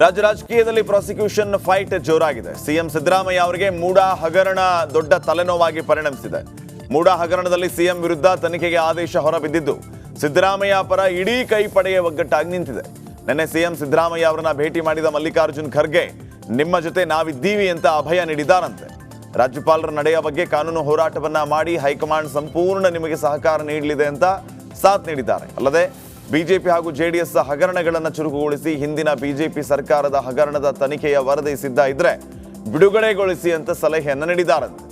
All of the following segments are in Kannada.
ರಾಜ್ಯ ರಾಜಕೀಯದಲ್ಲಿ ಪ್ರಾಸಿಕ್ಯೂಷನ್ ಫೈಟ್ ಜೋರಾಗಿದೆ. ಸಿಎಂ ಸಿದ್ದರಾಮಯ್ಯ ಅವರಿಗೆ ಮೂಡಾ ಹಗರಣ ದೊಡ್ಡ ತಲೆನೋವಾಗಿ ಪರಿಣಮಿಸಿದೆ. ಮೂಡಾ ಹಗರಣದಲ್ಲಿ ಸಿಎಂ ವಿರುದ್ಧ ತನಿಖೆಗೆ ಆದೇಶ ಹೊರಬಿದ್ದಿದ್ದು ಸಿದ್ದರಾಮಯ್ಯ ಪರ ಇಡೀ ಕೈಪಡೆಯ ಒಗ್ಗಟ್ಟಾಗಿ ನಿಂತಿದೆ. ನಿನ್ನೆ ಸಿಎಂ ಸಿದ್ದರಾಮಯ್ಯ ಅವರನ್ನ ಭೇಟಿ ಮಾಡಿದ ಮಲ್ಲಿಕಾರ್ಜುನ್ ಖರ್ಗೆ ನಿಮ್ಮ ಜೊತೆ ನಾವಿದ್ದೀವಿ ಅಂತ ಅಭಯ ನೀಡಿದ್ದಾರಂತೆ. ರಾಜ್ಯಪಾಲರ ನಡೆಯ ಬಗ್ಗೆ ಕಾನೂನು ಹೋರಾಟವನ್ನ ಮಾಡಿ ಹೈಕಮಾಂಡ್ ಸಂಪೂರ್ಣ ನಿಮಗೆ ಸಹಕಾರ ನೀಡಲಿದೆ ಅಂತ ಸಾಥ್ ನೀಡಿದ್ದಾರೆ. ಅಲ್ಲದೆ ಬಿಜೆಪಿ ಹಾಗೂ ಜೆಡಿಎಸ್ ಹಗರಣಗಳನ್ನು ಚುರುಕುಗೊಳಿಸಿ ಹಿಂದಿನ ಬಿಜೆಪಿ ಸರ್ಕಾರದ ಹಗರಣದ ತನಿಖೆಯ ವರದಿ ಸಿದ್ಧ ಇದ್ರೆ ಬಿಡುಗಡೆಗೊಳಿಸಿ ಅಂತ ಸಲಹೆಯನ್ನು ನೀಡಿದ್ದಾರಂತೆ.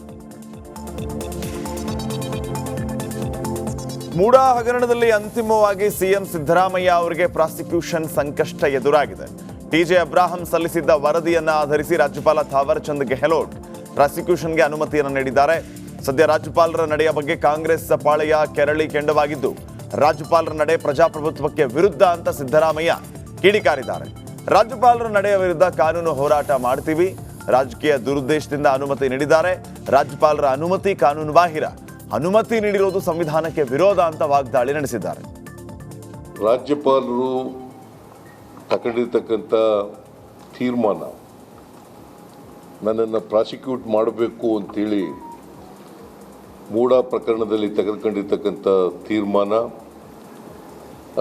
ಮೂಡಾ ಹಗರಣದಲ್ಲಿ ಅಂತಿಮವಾಗಿ ಸಿಎಂ ಸಿದ್ದರಾಮಯ್ಯ ಅವರಿಗೆ ಪ್ರಾಸಿಕ್ಯೂಷನ್ ಸಂಕಷ್ಟ ಎದುರಾಗಿದೆ. ಟಿಜೆ ಅಬ್ರಾಹಂ ಸಲ್ಲಿಸಿದ್ದ ವರದಿಯನ್ನ ಆಧರಿಸಿ ರಾಜ್ಯಪಾಲ ಥಾವರ್ ಚಂದ್ ಗೆಹ್ಲೋಟ್ ಪ್ರಾಸಿಕ್ಯೂಷನ್ಗೆ ಅನುಮತಿಯನ್ನು ನೀಡಿದ್ದಾರೆ. ಸದ್ಯ ರಾಜ್ಯಪಾಲರ ನಡೆಯ ಬಗ್ಗೆ ಕಾಂಗ್ರೆಸ್ ಪಾಳೆಯ ಕೆರಳಿ ಕೆಂಡವಾಗಿದ್ದು ರಾಜ್ಯಪಾಲರ ನಡೆ ಪ್ರಜಾಪ್ರಭುತ್ವಕ್ಕೆ ವಿರುದ್ಧ ಅಂತ ಸಿದ್ದರಾಮಯ್ಯ ಕಿಡಿಕಾರಿದ್ದಾರೆ. ರಾಜ್ಯಪಾಲರ ನಡೆಯ ವಿರುದ್ಧ ಕಾನೂನು ಹೋರಾಟ ಮಾಡ್ತೀವಿ, ರಾಜಕೀಯ ದುರುದ್ದೇಶದಿಂದ ಅನುಮತಿ ನೀಡಿದ್ದಾರೆ, ರಾಜ್ಯಪಾಲರ ಅನುಮತಿ ಕಾನೂನು ಬಾಹಿರ, ಅನುಮತಿ ನೀಡಿರುವುದು ಸಂವಿಧಾನಕ್ಕೆ ವಿರೋಧ ಅಂತ ವಾಗ್ದಾಳಿ ನಡೆಸಿದ್ದಾರೆ. ರಾಜ್ಯಪಾಲರು ತಗೊಂಡಿರ್ತಕ್ಕಂಥ ತೀರ್ಮಾನ ನನ್ನನ್ನು ಪ್ರಾಸಿಕ್ಯೂಟ್ ಮಾಡಬೇಕು ಅಂತೇಳಿ ಮೂಡಾ ಪ್ರಕರಣದಲ್ಲಿ ತೆಗೆದುಕೊಂಡಿರ್ತಕ್ಕಂಥ ತೀರ್ಮಾನ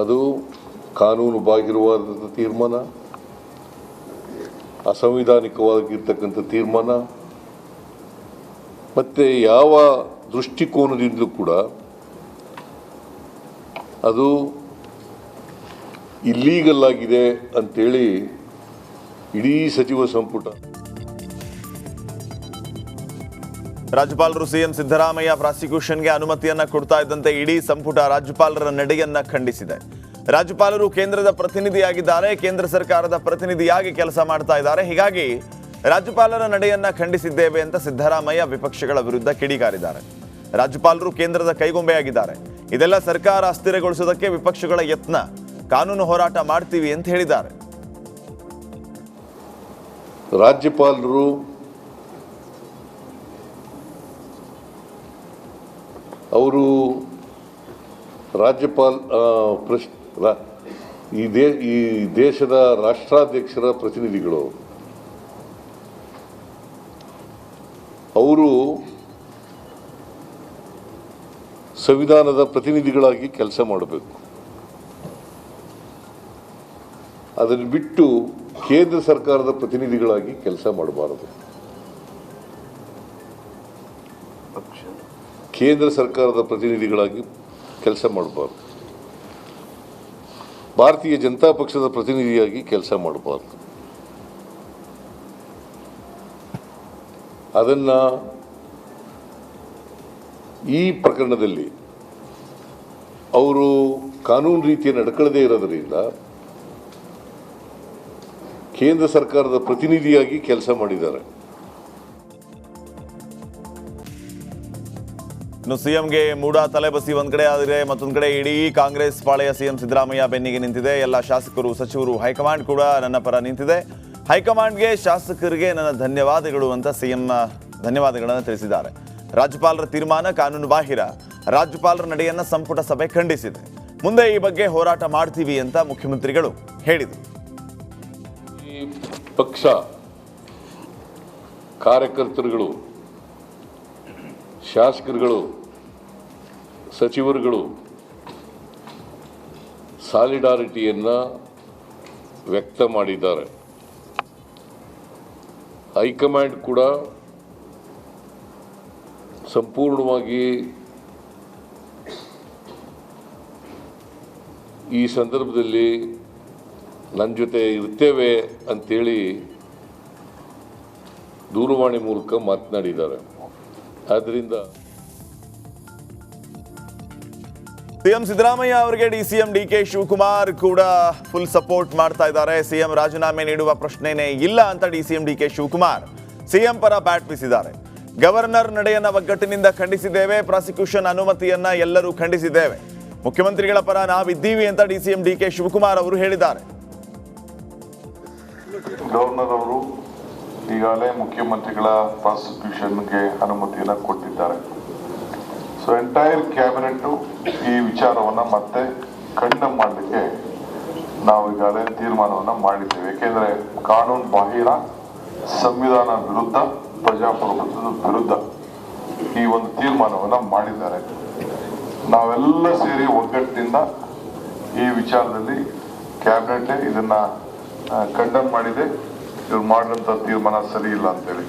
ಅದು ಕಾನೂನು ಬಾಹಿರವಾದ ತೀರ್ಮಾನ, ಅಸಂವಿಧಾನಿಕವಾಗಿರ್ತಕ್ಕಂಥ ತೀರ್ಮಾನ, ಮತ್ತು ಯಾವ ದೃಷ್ಟಿಕೋನದಿಂದಲೂ ಕೂಡ ಅದು ಇಲ್ಲೀಗಲ್ ಆಗಿದೆ ಅಂತೇಳಿ ಇಡೀ ಸಚಿವ ಸಂಪುಟ. ರಾಜ್ಯಪಾಲರು ಸಿಎಂ ಸಿದ್ದರಾಮಯ್ಯ ಪ್ರಾಸಿಕ್ಯೂಷನ್ಗೆ ಅನುಮತಿಯನ್ನ ಕೊಡ್ತಾ ಇದ್ದಂತೆ ಇಡೀ ಸಂಪುಟ ರಾಜ್ಯಪಾಲರ ನಡೆಯನ್ನ ಖಂಡಿಸಿದೆ. ರಾಜ್ಯಪಾಲರು ಕೇಂದ್ರದ ಪ್ರತಿನಿಧಿಯಾಗಿದ್ದಾರೆ, ಕೇಂದ್ರ ಸರ್ಕಾರದ ಪ್ರತಿನಿಧಿಯಾಗಿ ಕೆಲಸ ಮಾಡ್ತಾ ಇದ್ದಾರೆ. ಹೀಗಾಗಿ ರಾಜ್ಯಪಾಲರ ನಡೆಯನ್ನ ಖಂಡಿಸಿದ್ದೇವೆ ಅಂತ ಸಿದ್ದರಾಮಯ್ಯ ವಿಪಕ್ಷಗಳ ವಿರುದ್ಧ ಕಿಡಿಕಾರಿದ್ದಾರೆ. ರಾಜ್ಯಪಾಲರು ಕೇಂದ್ರದ ಕೈಗೊಂಬೆಯಾಗಿದ್ದಾರೆ, ಇದೆಲ್ಲ ಸರ್ಕಾರ ಅಸ್ಥಿರಗೊಳಿಸುವುದಕ್ಕೆ ವಿಪಕ್ಷಗಳ ಯತ್ನ, ಕಾನೂನು ಹೋರಾಟ ಮಾಡ್ತೀವಿ ಅಂತ ಹೇಳಿದ್ದಾರೆ. ರಾಜ್ಯಪಾಲರು ಅವರು ಈ ದೇಶದ ರಾಷ್ಟ್ರಾಧ್ಯಕ್ಷರ ಪ್ರತಿನಿಧಿಗಳು. ಅವರು ಸಂವಿಧಾನದ ಪ್ರತಿನಿಧಿಗಳಾಗಿ ಕೆಲಸ ಮಾಡಬೇಕು. ಅದನ್ನು ಬಿಟ್ಟು ಕೇಂದ್ರ ಸರ್ಕಾರದ ಪ್ರತಿನಿಧಿಗಳಾಗಿ ಕೆಲಸ ಮಾಡಬಾರದು. ಕೇಂದ್ರ ಸರ್ಕಾರದ ಪ್ರತಿನಿಧಿಗಳಾಗಿ ಕೆಲಸ ಮಾಡಬಾರ್ದು. ಭಾರತೀಯ ಜನತಾ ಪಕ್ಷದ ಪ್ರತಿನಿಧಿಯಾಗಿ ಕೆಲಸ ಮಾಡಬಾರ್ದು. ಅದನ್ನ ಈ ಪ್ರಕರಣದಲ್ಲಿ ಅವರು ಕಾನೂನು ರೀತಿಯ ನಡ್ಕೊಳ್ಳದೇ ಇರೋದರಿಂದ ಕೇಂದ್ರ ಸರ್ಕಾರದ ಪ್ರತಿನಿಧಿಯಾಗಿ ಕೆಲಸ ಮಾಡಿದ್ದಾರೆ. ಇನ್ನು ಸಿಎಂಗೆ ಮೂಡಾ ತಲೆಬಸಿ ಒಂದ್ ಕಡೆ ಆದರೆ ಮತ್ತೊಂದು ಕಡೆ ಇಡೀ ಕಾಂಗ್ರೆಸ್ ಪಾಳೆಯ ಸಿಎಂ ಸಿದ್ದರಾಮಯ್ಯ ಬೆನ್ನಿಗೆ ನಿಂತಿದೆ. ಎಲ್ಲ ಶಾಸಕರು, ಸಚಿವರು, ಹೈಕಮಾಂಡ್ ಕೂಡ ನನ್ನ ಪರ ನಿಂತಿದೆ. ಹೈಕಮಾಂಡ್ಗೆ, ಶಾಸಕರಿಗೆ ನನ್ನ ಧನ್ಯವಾದಗಳು ಅಂತ ಸಿಎಂ ಧನ್ಯವಾದಗಳನ್ನು ತಿಳಿಸಿದ್ದಾರೆ. ರಾಜ್ಯಪಾಲರ ತೀರ್ಮಾನ ಕಾನೂನು ಬಾಹಿರ, ರಾಜ್ಯಪಾಲರ ನಡೆಯನ್ನ ಸಂಪುಟ ಸಭೆ ಖಂಡಿಸಿದೆ. ಮುಂದೆ ಈ ಬಗ್ಗೆ ಹೋರಾಟ ಮಾಡ್ತೀವಿ ಅಂತ ಮುಖ್ಯಮಂತ್ರಿಗಳು ಹೇಳಿದರು. ಈ ಪಕ್ಷ ಕಾರ್ಯಕರ್ತರುಗಳು, ಶಾಸಕರುಗಳು, ಸಚಿವರುಗಳು ಸಾಲಿಡಾರಿಟಿಯನ್ನು ವ್ಯಕ್ತ ಮಾಡಿದ್ದಾರೆ. ಹೈಕಮಾಂಡ್ ಕೂಡ ಸಂಪೂರ್ಣವಾಗಿ ಈ ಸಂದರ್ಭದಲ್ಲಿ ನನ್ನ ಜೊತೆ ಇರ್ತೇವೆ ಅಂತೇಳಿ ದೂರವಾಣಿ ಮೂಲಕ ಮಾತನಾಡಿದ್ದಾರೆ. ಆದ್ದರಿಂದ ಸಿಎಂ ಸಿದ್ದರಾಮಯ್ಯ ಅವರಿಗೆ ಡಿಸಿಎಂ ಡಿಕೆ ಶಿವಕುಮಾರ್ ಕೂಡ ಫುಲ್ ಸಪೋರ್ಟ್ ಮಾಡ್ತಾ ಇದ್ದಾರೆ. ಸಿಎಂ ರಾಜೀನಾಮೆ ನೀಡುವ ಪ್ರಶ್ನೆನೇ ಇಲ್ಲ ಅಂತ ಡಿಸಿಎಂ ಡಿಕೆ ಶಿವಕುಮಾರ್ ಸಿಎಂ ಪರ ಬ್ಯಾಟ್ ಬೀಸಿದ್ದಾರೆ. ಗವರ್ನರ್ ನಡೆಯನ್ನ ಒಗ್ಗಟ್ಟಿನಿಂದ ಖಂಡಿಸಿದ್ದೇವೆ, ಪ್ರಾಸಿಕ್ಯೂಷನ್ ಅನುಮತಿಯನ್ನ ಎಲ್ಲರೂ ಖಂಡಿಸಿದ್ದೇವೆ, ಮುಖ್ಯಮಂತ್ರಿಗಳ ಪರ ನಾವಿದ್ದೀವಿ ಅಂತ ಡಿಸಿಎಂ ಡಿಕೆ ಶಿವಕುಮಾರ್ ಅವರು ಹೇಳಿದ್ದಾರೆ. ಗವರ್ನರ್ ಅವರು ಈಗಾಗಲೇ ಮುಖ್ಯಮಂತ್ರಿಗಳ ಪ್ರಾಸಿಕ್ಯೂಷನ್ಗೆ ಅನುಮತಿಯನ್ನು ಕೊಟ್ಟಿದ್ದಾರೆ. ಸೊ ಎಂಟೈರ್ ಕ್ಯಾಬಿನೆಟ್ ಈ ವಿಚಾರವನ್ನು ಮತ್ತೆ ಕಂಡಮ್ ಮಾಡಲಿಕ್ಕೆ ನಾವು ಈಗಾಗಲೇ ತೀರ್ಮಾನವನ್ನ ಮಾಡಿದ್ದೇವೆ. ಯಾಕೆಂದ್ರೆ ಕಾನೂನು ಬಾಹಿರ, ಸಂವಿಧಾನ ವಿರುದ್ಧ, ಪ್ರಜಾಪ್ರಭುತ್ವದ ವಿರುದ್ಧ ಈ ಒಂದು ತೀರ್ಮಾನವನ್ನ ಮಾಡಿದ್ದಾರೆ. ನಾವೆಲ್ಲ ಸೇರಿ ಒಗ್ಗಟ್ಟಿನಿಂದ ಈ ವಿಚಾರದಲ್ಲಿ ಕ್ಯಾಬಿನೆಟ್ ಇದನ್ನ ಕಂಡಮ್ ಮಾಡಿದೆ. ಇವ್ರು ಮಾಡಿದಂತ ತೀರ್ಮಾನ ಸರಿ ಇಲ್ಲ ಅಂತೇಳಿ.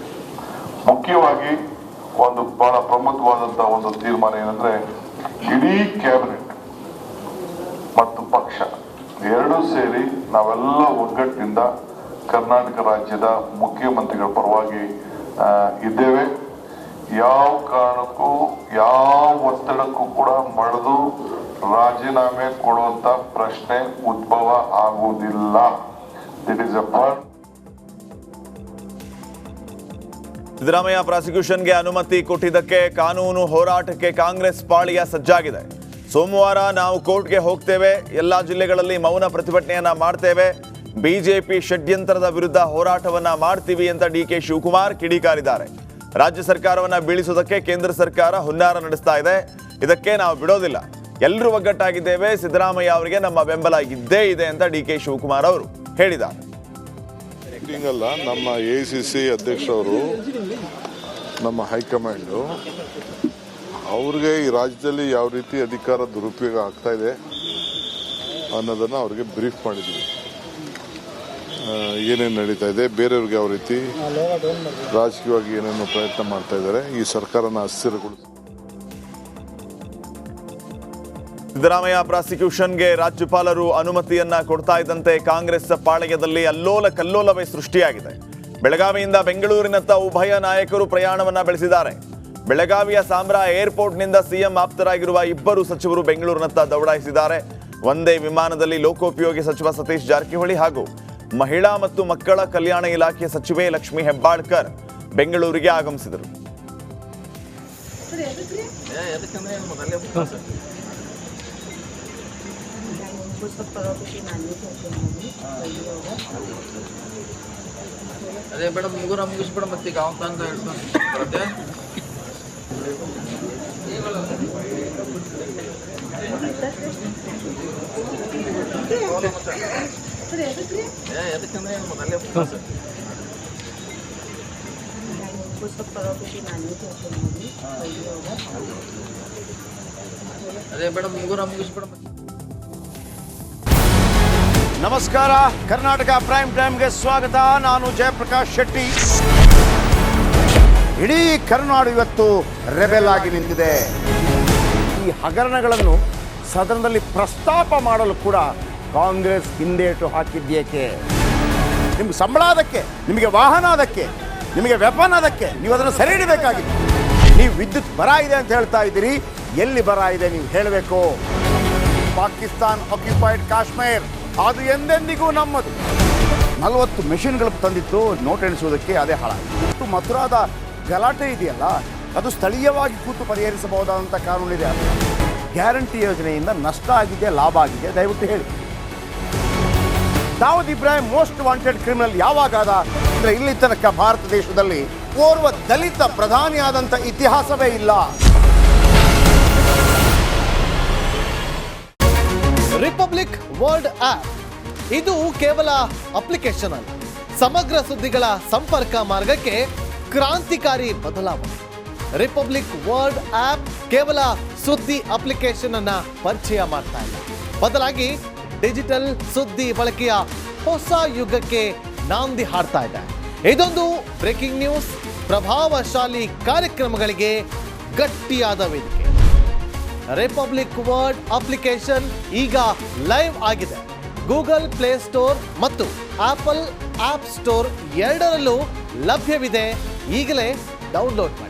ಮುಖ್ಯವಾಗಿ ಒಂದು ಬಹಳ ಪ್ರಮುಖವಾದಂತಹ ಒಂದು ತೀರ್ಮಾನ ಏನಂದ್ರೆ, ಇಡೀ ಕ್ಯಾಬಿನೆಟ್ ಮತ್ತು ಪಕ್ಷ ಎರಡೂ ಸೇರಿ ನಾವೆಲ್ಲ ಒಗ್ಗಟ್ಟಿನಿಂದ ಕರ್ನಾಟಕ ರಾಜ್ಯದ ಮುಖ್ಯಮಂತ್ರಿಗಳ ಪರವಾಗಿ ಇದ್ದೇವೆ. ಯಾವ ಕಾರಣಕ್ಕೂ ಯಾವ ಒತ್ತಡಕ್ಕೂ ಕೂಡ ಮಳೆದು ರಾಜೀನಾಮೆ ಕೊಡುವಂತ ಪ್ರಶ್ನೆ ಉದ್ಭವ ಆಗುವುದಿಲ್ಲ. It is a part. Siddaramaiah ಪ್ರಾಸಿಕ್ಯೂಷನ್ಗೆ ಅನುಮತಿ ಕೊಟ್ಟಿದ್ದಕ್ಕೆ ಕಾನೂನು ಹೋರಾಟಕ್ಕೆ ಕಾಂಗ್ರೆಸ್ ಪಾಳಿಯ ಸಜ್ಜಾಗಿದೆ. ಸೋಮವಾರ ನಾವು ಕೋರ್ಟ್ಗೆ ಹೋಗ್ತೇವೆ, ಎಲ್ಲ ಜಿಲ್ಲೆಗಳಲ್ಲಿ ಮೌನ ಪ್ರತಿಭಟನೆಯನ್ನ ಮಾಡ್ತೇವೆ, ಬಿಜೆಪಿ ಷಡ್ಯಂತ್ರದ ವಿರುದ್ಧ ಹೋರಾಟವನ್ನ ಮಾಡ್ತೀವಿ ಅಂತ ಡಿಕೆ ಶಿವಕುಮಾರ್ ಕಿಡಿಕಾರಿದ್ದಾರೆ. ರಾಜ್ಯ ಸರ್ಕಾರವನ್ನ ಬೀಳಿಸುವುದಕ್ಕೆ ಕೇಂದ್ರ ಸರ್ಕಾರ ಹುನ್ನಾರ ನಡೆಸ್ತಾ ಇದೆ. ಇದಕ್ಕೆ ನಾವು ಬಿಡೋದಿಲ್ಲ, ಎಲ್ಲರೂ ಒಗ್ಗಟ್ಟಾಗಿದ್ದೇವೆ, ಸಿದ್ದರಾಮಯ್ಯ ಅವರಿಗೆ ನಮ್ಮ ಬೆಂಬಲ ಇದ್ದೇ ಇದೆ ಅಂತ ಡಿಕೆ ಶಿವಕುಮಾರ್ ಅವರು ಹೇಳಿದ್ದಾರೆ. ಅಲ್ಲ, ನಮ್ಮ AICC ಅಧ್ಯಕ್ಷರು, ನಮ್ಮ ಹೈಕಮಾಂಡು ಅವ್ರಿಗೆ ಈ ರಾಜ್ಯದಲ್ಲಿ ಯಾವ ರೀತಿ ಅಧಿಕಾರ ದುರುಪಯೋಗ ಆಗ್ತಾ ಇದೆ ಅನ್ನೋದನ್ನು ಅವ್ರಿಗೆ ಬ್ರೀಫ್ ಮಾಡಿದ್ವಿ. ಏನೇನು ನಡೀತಾ ಇದೆ, ಬೇರೆಯವ್ರಿಗೆ ಯಾವ ರೀತಿ ರಾಜಕೀಯವಾಗಿ ಏನೇನು ಪ್ರಯತ್ನ ಮಾಡ್ತಾ ಇದ್ದಾರೆ, ಈ ಸರ್ಕಾರನ ಅಸ್ಥಿರಗೊಳಿಸಿ. ಸಿದ್ದರಾಮಯ್ಯ ಪ್ರಾಸಿಕ್ಯೂಷನ್ಗೆ ರಾಜ್ಯಪಾಲರು ಅನುಮತಿಯನ್ನ ಕೊಡ್ತಾ ಇದ್ದಂತೆ ಕಾಂಗ್ರೆಸ್ ಪಾಳಯದಲ್ಲಿ ಅಲ್ಲೋಲ ಕಲ್ಲೋಲವೇ ಸೃಷ್ಟಿಯಾಗಿದೆ. ಬೆಳಗಾವಿಯಿಂದ ಬೆಂಗಳೂರಿನತ್ತ ಉಭಯ ನಾಯಕರು ಪ್ರಯಾಣವನ್ನ ಬೆಳೆಸಿದ್ದಾರೆ. ಬೆಳಗಾವಿಯ ಸಾಂಬ್ರಾ ಏರ್ಪೋರ್ಟ್ನಿಂದ ಸಿಎಂ ಆಪ್ತರಾಗಿರುವ ಇಬ್ಬರು ಸಚಿವರು ಬೆಂಗಳೂರಿನತ್ತ ದೌಡಾಯಿಸಿದ್ದಾರೆ. ಒಂದೇ ವಿಮಾನದಲ್ಲಿ ಲೋಕೋಪಯೋಗಿ ಸಚಿವ ಸತೀಶ್ ಜಾರಕಿಹೊಳಿ ಹಾಗೂ ಮಹಿಳಾ ಮತ್ತು ಮಕ್ಕಳ ಕಲ್ಯಾಣ ಇಲಾಖೆ ಸಚಿವೆ ಲಕ್ಷ್ಮೀ ಹೆಬ್ಬಾಳ್ಕರ್ ಬೆಂಗಳೂರಿಗೆ ಆಗಮಿಸಿದರು. ಅದೇ ಮೇಡಮ್ ಮುಗುರ ಮುಗಿಸ್ಬಿಡ ಮತ್ತೆ ಅಂತ ಹೇಳ್ತಾರೆ. ಎದಕ್ಕಂದ್ರೆ ಅದೇ ಮೇಡಮ್ ಮುಗುರ ಮುಗಿಸ್ಬಿಡ. ನಮಸ್ಕಾರ, ಕರ್ನಾಟಕ ಪ್ರೈಮ್ ಟೈಮ್ಗೆ ಸ್ವಾಗತ. ನಾನು ಜಯಪ್ರಕಾಶ್ ಶೆಟ್ಟಿ. ಇಡೀ ಕರ್ನಾಡು ಇವತ್ತು ರೆಬೆಲ್ ಆಗಿ ನಿಂತಿದೆ. ಈ ಹಗರಣಗಳನ್ನು ಸದನದಲ್ಲಿ ಪ್ರಸ್ತಾಪ ಮಾಡಲು ಕೂಡ ಕಾಂಗ್ರೆಸ್ ಹಿಂದೇಟು ಹಾಕಿದ್ದೇಕೆ? ನಿಮ್ಗೆ ಸಂಬಳ ಅದಕ್ಕೆ, ನಿಮಗೆ ವಾಹನ ಅದಕ್ಕೆ, ನಿಮಗೆ ವೆಪನ್ ಅದಕ್ಕೆ, ನೀವು ಅದನ್ನು ಸೆರೆ ಹಿಡಿಬೇಕಾಗಿದೆ. ನೀವು ವಿದ್ಯುತ್ ಬರ ಇದೆ ಅಂತ ಹೇಳ್ತಾ ಇದ್ದೀರಿ, ಎಲ್ಲಿ ಬರ ಇದೆ ನೀವು ಹೇಳಬೇಕು. ಪಾಕಿಸ್ತಾನ್ ಆಕ್ಯುಪೈಡ್ ಕಾಶ್ಮೀರ್ ಅದು ಎಂದೆಂದಿಗೂ ನಮ್ಮದು. 40 ಮೆಷಿನ್ಗಳು ತಂದಿತ್ತು ನೋಟ್ ಎಣಿಸುವುದಕ್ಕೆ, ಅದೇ ಹಾಳಾಯಿತು. ಮಥುರಾದ ಗಲಾಟೆ ಇದೆಯಲ್ಲ, ಅದು ಸ್ಥಳೀಯವಾಗಿ ಕೂತು ಪರಿಹರಿಸಬಹುದಾದಂಥ ಕಾನೂನಿದೆ. ಗ್ಯಾರಂಟಿ ಯೋಜನೆಯಿಂದ ನಷ್ಟ ಆಗಿದೆ, ಲಾಭ ಆಗಿದೆ, ದಯವಿಟ್ಟು ಹೇಳಿ. Dawood Ibrahim most wanted criminal ಯಾವಾಗಾದ ಅಂದರೆ ಇಲ್ಲಿ ತನಕ ಭಾರತ ದೇಶದಲ್ಲಿ ಓರ್ವ ದಲಿತ ಪ್ರಧಾನಿಯಾದಂಥ ಇತಿಹಾಸವೇ ಇಲ್ಲ. ರಿಪಬ್ಲಿಕ್ ವರ್ಲ್ಡ್ ಆಪ್ ಇದು ಕೇವಲ ಅಪ್ಲಿಕೇಶನ್ ಅಲ್ಲ, ಸಮಗ್ರ ಸುದ್ದಿಗಳ ಸಂಪರ್ಕ ಮಾರ್ಗಕ್ಕೆ ಕ್ರಾಂತಿಕಾರಿ ಬದಲಾವಣೆ. ರಿಪಬ್ಲಿಕ್ ವರ್ಲ್ಡ್ ಆಪ್ ಕೇವಲ ಸುದ್ದಿ ಅಪ್ಲಿಕೇಶನ್ ಅನ್ನ ಪರಿಚಯ ಮಾಡ್ತಾ ಇಲ್ಲ, ಬದಲಾಗಿ ಡಿಜಿಟಲ್ ಸುದ್ದಿ ಬಳಕೆಯ ಹೊಸ ಯುಗಕ್ಕೆ ನಾಂದಿ ಹಾಡ್ತಾ ಇದೆ. ಇದೊಂದು ಬ್ರೇಕಿಂಗ್ ನ್ಯೂಸ್, ಪ್ರಭಾವಶಾಲಿ ಕಾರ್ಯಕ್ರಮಗಳಿಗೆ ಗಟ್ಟಿಯಾದ ವೇದಿಕೆ. ರಿಪಬ್ಲಿಕ್ ವರ್ಲ್ಡ್ ಅಪ್ಲಿಕೇಶನ್ ಈಗ ಲೈವ್ ಆಗಿದೆ. ಗೂಗಲ್ ಪ್ಲೇ ಸ್ಟೋರ್ ಮತ್ತು ಆಪಲ್ ಆಪ್ ಸ್ಟೋರ್ ಎರಡರಲ್ಲೂ ಲಭ್ಯವಿದೆ. ಈಗಲೇ ಡೌನ್ಲೋಡ್ ಮಾಡಿ.